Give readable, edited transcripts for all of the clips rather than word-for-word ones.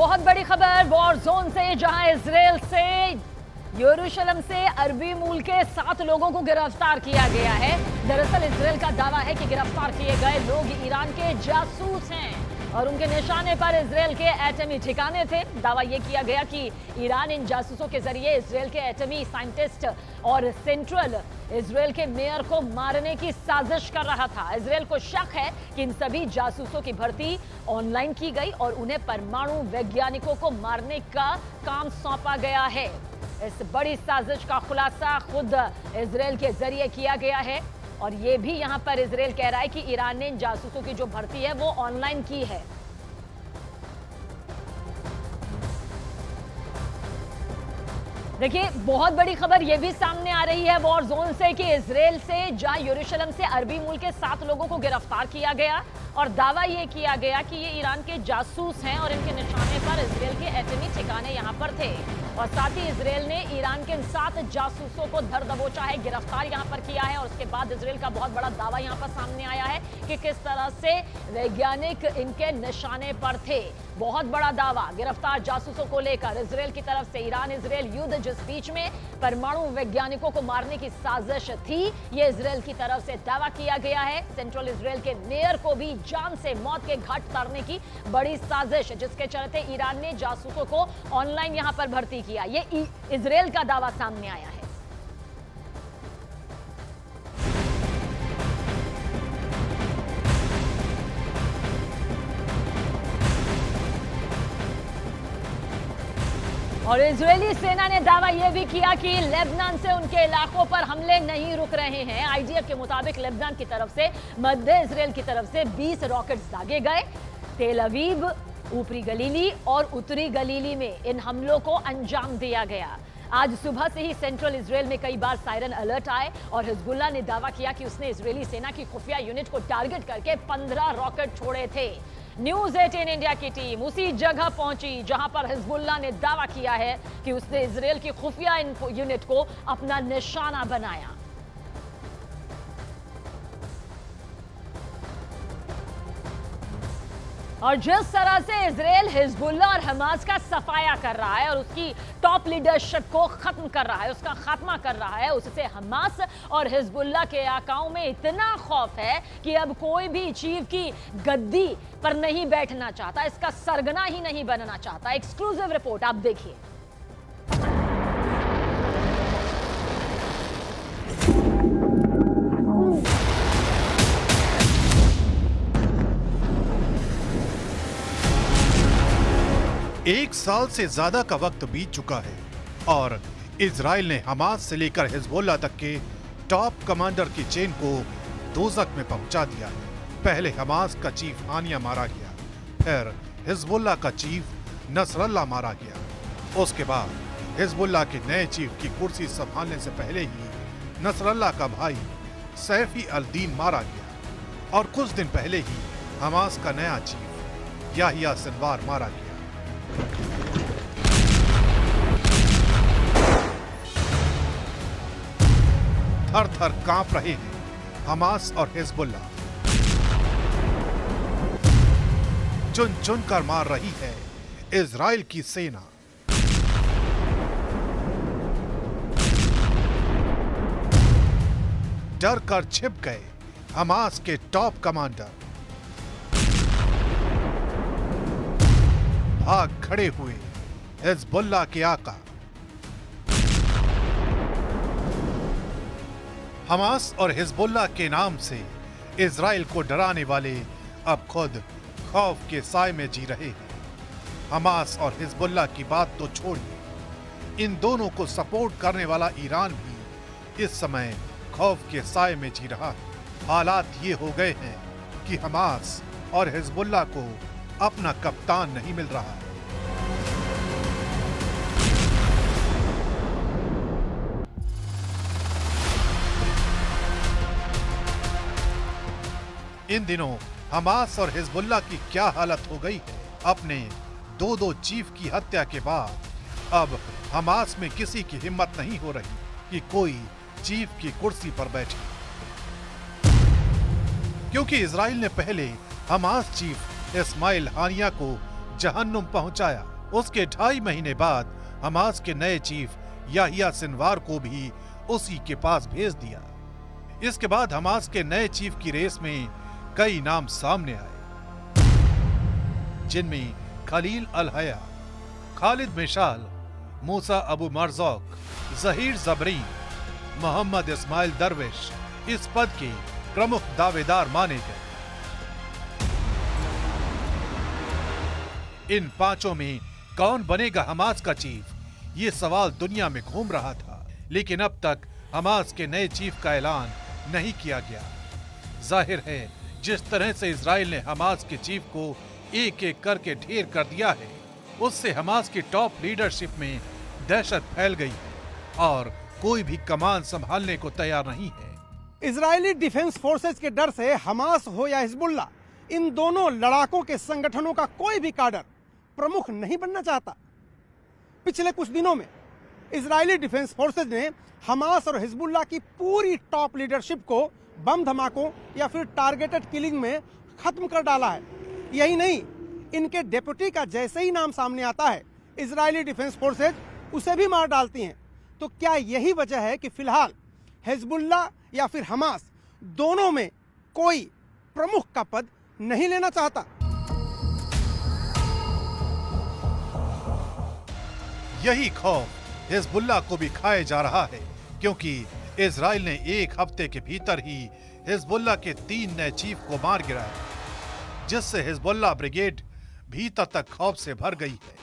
बहुत बड़ी खबर वॉर जोन से, जहां इजराइल से यरूशलेम से अरबी मूल के 7 लोगों को गिरफ्तार किया गया है। दरअसल इजराइल का दावा है कि गिरफ्तार किए गए लोग ईरान के जासूस हैं और उनके निशाने पर इजराइल के एटमी ठिकाने थे। दावा यह किया गया कि ईरान इन जासूसों के जरिए इजराइल के एटमी साइंटिस्ट और सेंट्रल इजराइल के मेयर को मारने की साजिश कर रहा था। इजराइल को शक है कि इन सभी जासूसों की भर्ती ऑनलाइन की गई और उन्हें परमाणु वैज्ञानिकों को मारने का काम सौंपा गया है। इस बड़ी साजिश का खुलासा खुद इजराइल के जरिए किया गया है और ये भी यहां पर इजराइल कह रहा है कि ईरान ने इन जासूसों की जो भर्ती है वो ऑनलाइन की है। देखिए, बहुत बड़ी खबर यह भी सामने आ रही है वॉर जोन से कि इजराइल से जहां यरूशलेम से अरबी मूल के 7 लोगों को गिरफ्तार किया गया और दावा यह किया गया कि ये ईरान के जासूस हैं और इनके निशाने पर इजराइल के एटमी ठिकाने यहां पर थे। और साथ ही इजराइल ने ईरान के इन 7 जासूसों को धर दबोचा है, गिरफ्तार यहां पर किया है। और उसके बाद इजराइल का बहुत बड़ा दावा यहां पर सामने आया है कि किस तरह से वैज्ञानिक इनके निशाने पर थे। बहुत बड़ा दावा गिरफ्तार जासूसों को लेकर इजराइल की तरफ से। ईरान इजराइल युद्ध जिस बीच में परमाणु वैज्ञानिकों को मारने की साजिश थी, यह इजराइल की तरफ से दावा किया गया है। सेंट्रल इजराइल के मेयर को भी जान से मौत के घाट उतारने की बड़ी साजिश, जिसके चलते ईरान ने जासूसों को ऑनलाइन यहां पर भर्ती किया। यह इजराइल का दावा सामने आया है। और इजरायली सेना ने दावा यह भी किया कि लेबनान से उनके इलाकों पर हमले नहीं रुक रहे हैं। आईडीएफ के मुताबिक लेबनान की तरफ से मध्य इजराइल की तरफ से 20 रॉकेट्स दागे गए। तेल अवीव, ऊपरी गलीली और उत्तरी गलीली में इन हमलों को अंजाम दिया गया। आज सुबह से ही सेंट्रल इजराइल में कई बार सायरन अलर्ट आए और हिजबुल्लाह ने दावा किया कि उसने इजरायली सेना की खुफिया यूनिट को टारगेट करके 15 रॉकेट छोड़े थे। न्यूज़ 18 इंडिया की टीम उसी जगह पहुंची जहां पर हिजबुल्लाह ने दावा किया है कि उसने इजराइल की खुफिया यूनिट को अपना निशाना बनाया। और जिस तरह से इजराइल हिजबुल्लाह और हमास का सफाया कर रहा है और उसकी टॉप लीडरशिप को खत्म कर रहा है, उसका खात्मा कर रहा है, उससे हमास और हिजबुल्लाह के आकाओं में इतना खौफ है कि अब कोई भी चीफ की गद्दी पर नहीं बैठना चाहता, इसका सरगना ही नहीं बनना चाहता। एक्सक्लूसिव रिपोर्ट आप देखिए। एक साल से ज्यादा का वक्त बीत चुका है और इजराइल ने हमास से लेकर हिजबुल्लाह तक के टॉप कमांडर की चेन को दोजख में पहुंचा दिया है। पहले हमास का चीफ हानिया मारा गया, फिर हिजबुल्लाह का चीफ नसरल्लाह मारा गया। उसके बाद हिजबुल्लाह के नए चीफ की कुर्सी संभालने से पहले ही नसरल्लाह का भाई सैफी अल-दीन मारा गया और कुछ दिन पहले ही हमास का नया चीफ याहिया सिनवार मारा गया। थर थर कांप रहे हैं हमास और हिजबुल्लाह। चुन चुन कर मार रही है इजराइल की सेना। डर कर छिप गए हमास के टॉप कमांडर। भाग खड़े हुए हिजबुल्लाह के आका। हमास और हिजबुल्लाह के नाम से इजराइल को डराने वाले अब खुद खौफ के साए में जी रहे हैं। हमास और हिजबुल्लाह की बात तो छोड़िए, इन दोनों को सपोर्ट करने वाला ईरान भी इस समय खौफ के साए में जी रहा है। हालात ये हो गए हैं कि हमास और हिजबुल्लाह को अपना कप्तान नहीं मिल रहा है। इन दिनों हमास और हिजबुल्लाह की क्या हालत हो गई है। अपने दो चीफ की हत्या के बाद अब हमास में किसी की हिम्मत नहीं हो रही कि कोई चीफ की कुर्सी पर बैठे, क्योंकि इजराइल ने पहले हमास चीफ इस्माइल हानिया को जहन्नुम पहुंचाया। उसके 2.5 महीने बाद हमास के नए चीफ याहिया सिनवार को भी उसी के पास भेज दिया। इसके बाद हमास के नए चीफ की रेस में कई नाम सामने आए, जिनमें खलील अल हया, खालिद मिशाल, मूसा अबू मरज़ूक, ज़हीर ज़बरीन, मोहम्मद इस्माइल दरविश इस पद के प्रमुख दावेदार माने गए। इन 5 में कौन बनेगा हमास का चीफ, ये सवाल दुनिया में घूम रहा था, लेकिन अब तक हमास के नए चीफ का ऐलान नहीं किया गया। जाहिर है जिस तरह से इजराइल ने हमास के चीफ को एक एक करके ढेर कर दिया है, उससे हमास की टॉप लीडरशिप में दहशत फैल गई है और कोई भी कमान संभालने को तैयार नहीं है। इजरायली डिफेंस फोर्सेज के डर से हमास हो या हिजबुल्लाह, इन दोनों लड़ाकों के संगठनों का कोई भी काडर प्रमुख नहीं बनना चाहता। पिछले कुछ दिनों में इजरायली डिफेंस फोर्सेज ने हमास और हिजबुल्लाह की पूरी टॉप लीडरशिप को बम धमाकों या फिर टारगेटेड किलिंग में खत्म कर डाला है। यही नहीं, इनके डेप्यूटी का जैसे ही नाम सामने आता है, इजरायली डिफेंस फोर्सेज उसे भी मार डालती हैं। तो क्या यही वजह है कि फिलहाल हिजबुल्लाह या फिर हमास दोनों में कोई प्रमुख का पद नहीं लेना चाहता? यही खौफ हिजबुल्लाह को भी खाए जा रहा है, क्योंकि इजराइल ने एक हफ्ते के भीतर ही हिजबुल्लाह के 3 नए चीफ को मार गिराया, जिससे हिजबुल्लाह ब्रिगेड भीतर तक खौफ से भर गई है।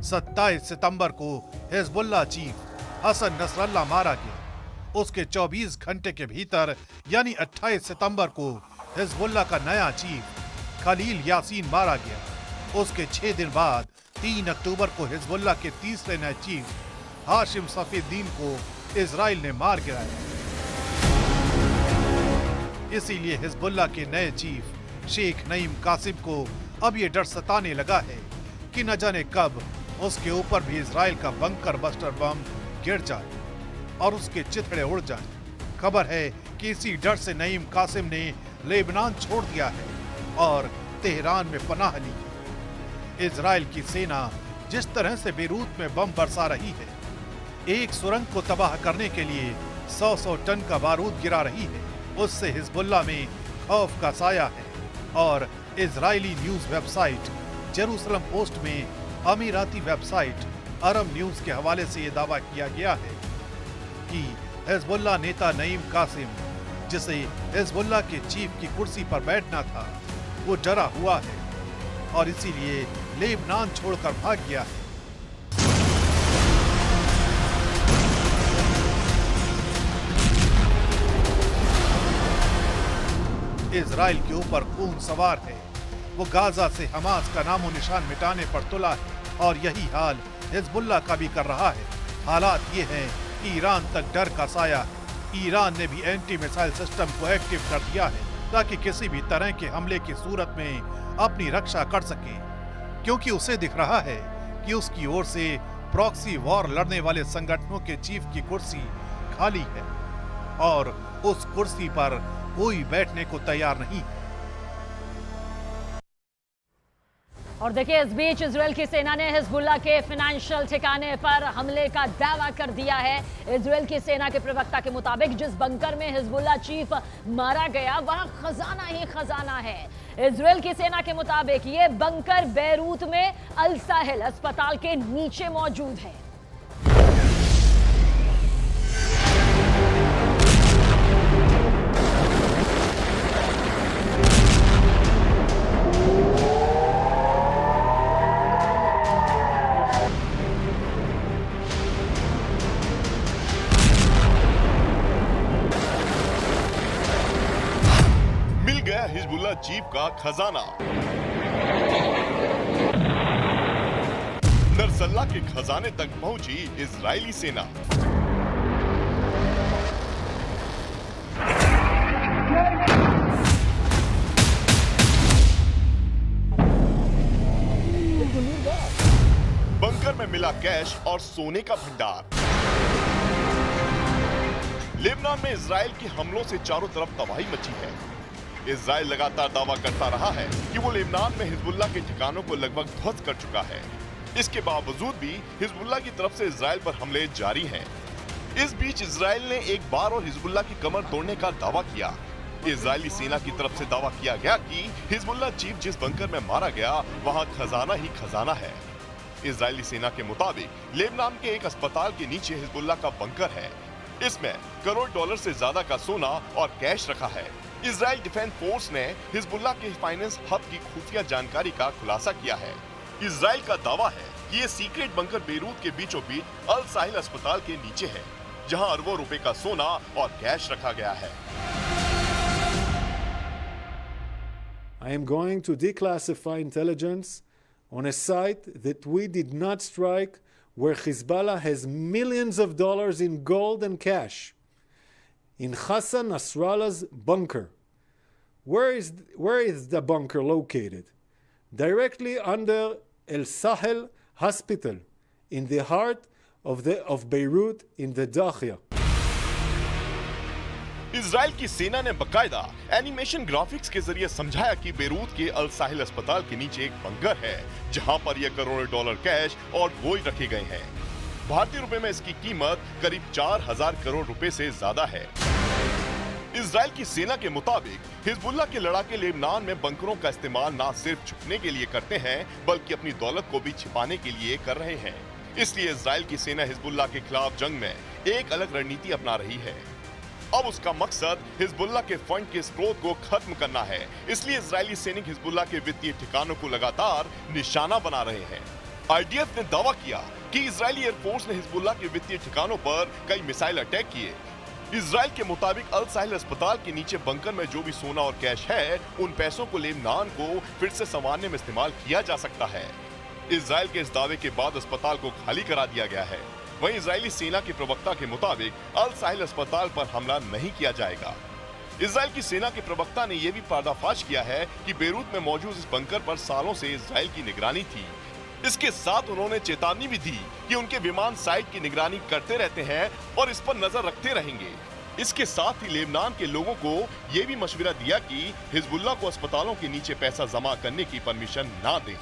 27 सितंबर को हिजबुल्लाह चीफ हसन नसरल्लाह मारा गया। उसके 24 घंटे के भीतर यानी 28 सितंबर को हिजबुल्लाह का नया चीफ खलील यासीन मारा गया। उसके 6 दिन बाद 3 अक्टूबर को हिजबुल्लाह के तीसरे नए चीफ हाशिम सफीउद्दीन को इजराइल ने मार गिराया। इसीलिए हिजबुल्लाह के नए चीफ शेख नईम कासिम को अब ये डर सताने लगा है कि न जाने कब उसके ऊपर भी इजराइल का बंकर बस्टर बम गिर जाए और उसके चिथड़े उड़ जाएं। खबर है कि इसी डर से नईम कासिम ने लेबनान छोड़ दिया है और तेहरान में पनाह ली है। इजराइल की सेना जिस तरह से बेरूत में बम बरसा रही है, एक सुरंग को तबाह करने के लिए 100 टन का बारूद गिरा रही है, उससे हिजबुल्लाह में खौफ का साया है। और Israeli news website Jerusalem post में अमीराती वेबसाइट अरब न्यूज के हवाले से यह दावा किया गया है कि हिजबुल्लाह नेता नईम कासिम, जिसे हिजबुल्लाह के चीफ की कुर्सी पर बैठना था, वो डरा हुआ है और इसीलिए लेबनान छोड़कर भाग गया है। इजराइल के ऊपर खून सवार है। वो गाजा से हमास का नामो निशान मिटाने पर तुला है और यही हाल हिजबुल्लाह का भी कर रहा है। हालात ये हैं कि ईरान तक डर का साया है। ईरान ने भी एंटी मिसाइल सिस्टम को एक्टिव कर दिया है ताकि किसी भी तरह के हमले की सूरत में अपनी रक्षा कर सके, क्योंकि उसे दिख रहा है कि उसकी ओर से प्रॉक्सी वॉर लड़ने वाले संगठनों के चीफ की कुर्सी खाली है और उस कुर्सी पर कोई बैठने को तैयार नहीं है। और देखिए, इस बीच इजराइल की सेना ने हिजबुल्लाह के फाइनेंशियल ठिकाने पर हमले का दावा कर दिया है। इजराइल की सेना के प्रवक्ता के मुताबिक जिस बंकर में हिजबुल्लाह चीफ मारा गया वहां खजाना ही खजाना है। इजराइल की सेना के मुताबिक ये बंकर बेरूत में अल साहिल अस्पताल के नीचे मौजूद है। हिजबुल्लाह चीफ का खजाना। नसरल्लाह के खजाने तक पहुंची इजरायली सेना। बंकर में मिला कैश और सोने का भंडार। लेबनान में इजराइल के हमलों से चारों तरफ तबाही मची है। इजराइल लगातार दावा करता रहा है कि वो लेबनान में हिजबुल्लाह के ठिकानों को लगभग ध्वस्त कर चुका है। इसके बावजूद भी हिजबुल्लाह की तरफ से इजराइल पर हमले जारी हैं। इस बीच इजराइल ने एक बार और हिजबुल्लाह की कमर तोड़ने का दावा किया। इजरायली सेना की तरफ से दावा किया गया कि हिजबुल्लाह चीफ जिस बंकर में मारा गया वहां खजाना ही खजाना है। इजरायली सेना के मुताबिक लेबनान के एक अस्पताल के नीचे हिजबुल्लाह का बंकर है। इसमें करोड़ डॉलर से ज्यादा का सोना और कैश रखा है। इजराइल डिफेंस फोर्स ने हिजबुल्लाह के फाइनेंस हब की खुफिया जानकारी का खुलासा किया है। इजराइल का दावा है कि ये सीक्रेट बंकर बेरूत के बीचों बीच अल साहिल अस्पताल के नीचे है, जहां अरबों रुपए का सोना और कैश रखा गया है। I am going to declassify intelligence on a site that we did not strike, where Hezbollah has millions of dollars in gold and cash, in Hassan Nasrallah's bunker. Where is the bunker located? Directly under El Sahel Hospital, in the heart of Beirut, in the Dahia. Israel की सेना ने बकायदा animation graphics के जरिए समझाया कि Beirut के अल साहिल अस्पताल के नीचे एक बंकर है, जहां पर यह करोड़ों डॉलर कैश और गोल्ड रखे गए हैं। भारतीय रुपए में इसकी कीमत करीब 4000 करोड़ रुपए से ज्यादा है। इजराइल की सेना के मुताबिक हिजबुल्लाह के लड़ाके लेबनान में बंकरों का इस्तेमाल न सिर्फ छुपने के लिए करते हैं, बल्कि अपनी दौलत को भी छिपाने के लिए कर रहे हैं। इसलिए इजराइल की सेना हिजबुल्लाह के खिलाफ जंग में एक अलग रणनीति अपना रही है। अब उसका मकसद हिजबुल्लाह के फंड के स्रोत को खत्म करना है। इसलिए इजरायली सैनिक हिजबुल्लाह के वित्तीय ठिकानों को लगातार निशाना बना रहे हैं। आईडीएफ ने दावा किया कि इजरायली एयरफोर्स ने हिजबुल्लाह के वित्तीय ठिकानों पर कई मिसाइल अटैक किए। इजराइल के मुताबिक अल साहिल अस्पताल के नीचे बंकर में जो भी सोना और कैश है, उन पैसों को लेबनान को फिर से संवारने में इस्तेमाल किया जा सकता है। इजराइल के इस दावे के बाद अस्पताल को खाली करा दिया गया है। वहीं इजरायली सेना के प्रवक्ता के मुताबिक अल साहिल अस्पताल पर हमला नहीं किया जाएगा। इजराइल की सेना के प्रवक्ता ने यह भी पर्दाफाश किया है कि बेरूत में मौजूद इस बंकर पर सालों से इजराइल की निगरानी थी। इसके साथ उन्होंने चेतावनी भी दी कि उनके विमान साइट की निगरानी करते रहते हैं और इस पर नजर रखते रहेंगे। इसके साथ ही लेबनान के लोगों को यह भी मशवरा दिया कि हिजबुल्लाह को अस्पतालों के नीचे पैसा जमा करने की परमिशन ना दें।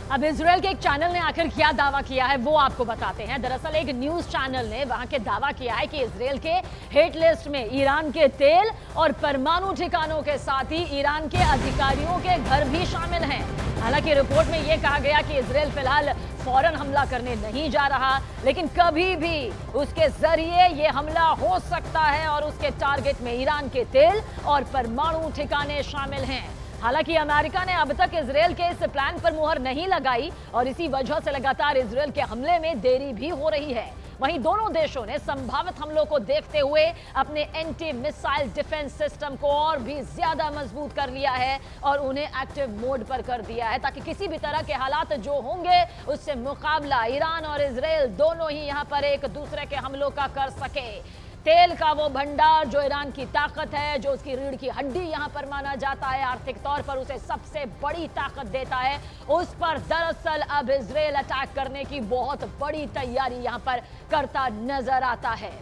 अब इजराइल के एक चैनल ने आखिर क्या दावा किया है वो आपको बताते हैं। दरअसल एक न्यूज चैनल ने वहां के दावा किया है कि इजराइल के हिट लिस्ट में ईरान के तेल और परमाणु ठिकानों के साथ ही ईरान के अधिकारियों के घर भी शामिल हैं। हालांकि रिपोर्ट में यह कहा गया कि इजराइल फिलहाल फौरन हमला करने नहीं जा रहा, लेकिन कभी भी उसके जरिए यह हमला हो सकता है और उसके टारगेट में ईरान के तेल और परमाणु ठिकाने शामिल हैं। हालांकि अमेरिका ने अब तक इजराइल के इस प्लान पर मुहर नहीं लगाई और इसी वजह से लगातार इजराइल के हमले में देरी भी हो रही है। वहीं दोनों देशों ने संभावित हमलों को देखते हुए अपने एंटी मिसाइल डिफेंस सिस्टम को और भी ज्यादा मजबूत कर लिया है और उन्हें एक्टिव मोड पर कर दिया है, ताकि किसी भी तरह के हालात जो होंगे उससे मुकाबला ईरान और इजराइल दोनों ही यहां पर एक दूसरे के हमलों का कर सके। तेल का वो भंडार जो ईरान की ताकत है, जो उसकी रीढ़ की हड्डी यहां पर माना जाता है, आर्थिक तौर पर उसे सबसे बड़ी ताकत देता है, उस पर दरअसल अब इजराइल अटैक करने की बहुत बड़ी तैयारी यहां पर करता नजर आता है।